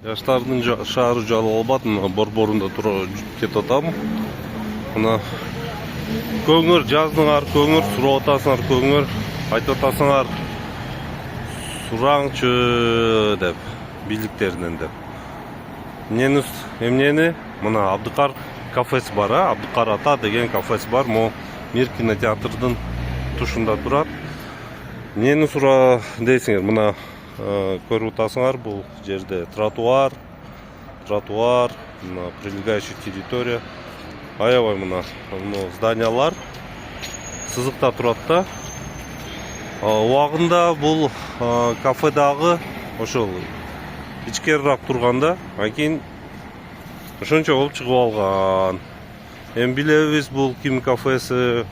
Жаштардын шаары жалып албат, мына борборунда туруп кетип атам. Мына көңүр жаздыңар, көңүр сурап атасыңар, көңүр айтып атасыңар сураңчы деп, бийликтеринен деп. Эмнени? Мына Абдыкар кафеси бар, Абдыкар ата деген кафеси бар. Мо Мир кинотеатрдын тушунда турат. Эмнени сура дейсиңер? Мына көрүп атасыңар, бул жерде тротуар, мына прилегающая территория. Аябай мына зданиялар сызыкта турат да. Убагында бул кафедагы ошол ичкерирээк турганда, анан ошончо болуп чыгып алган. Эми билебиз, бул ким кафеси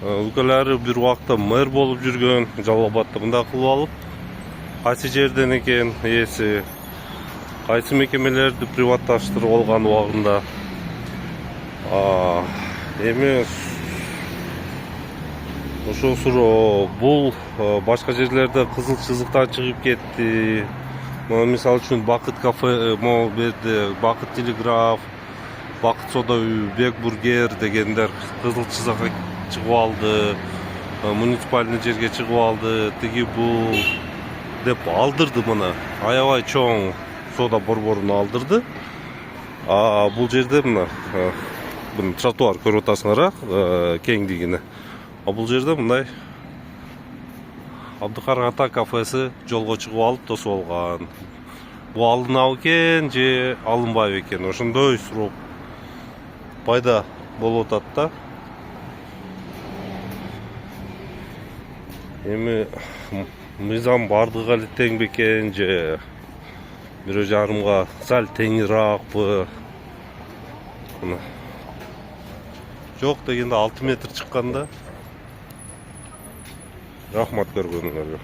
өлкөлөрү бир убакта мэр болуп жүргөн, Жалал Абадта мындай кылып алып, кайсы жерден экен ээси, кайсы мекемелерди приватташтырып алган убагында. Эми ошол суроо бул башка жерлерде кызыл чызыктан чыгып кетти. Мисалы үчүн Бакыт кафе, могу берде Бакыт телеграф, Бакыт сода үй, Бек бургер дегендер кызыл чызыкка чыгып алды, муниципальный жерге чыгып алды, тиги бул деп алдырды. Мына аябай чоң сода борборун алдырды. Бул жерде мына тротуар көрүп атасыңар, кеңдигине. Бул жерде мындай Абдыкар ата кафеси жолго чыгып алып тосуп алган. Бул алынабы экен же алынбайбы экен? Ошондой суроо пайда болуп атат да. Эми мыйзам бардыгы эле тең бекен же бирөө жарымга сал теңирээкпи? Жок дегенде 6 метр чыкканда. Рахмат көргөнүңөргө.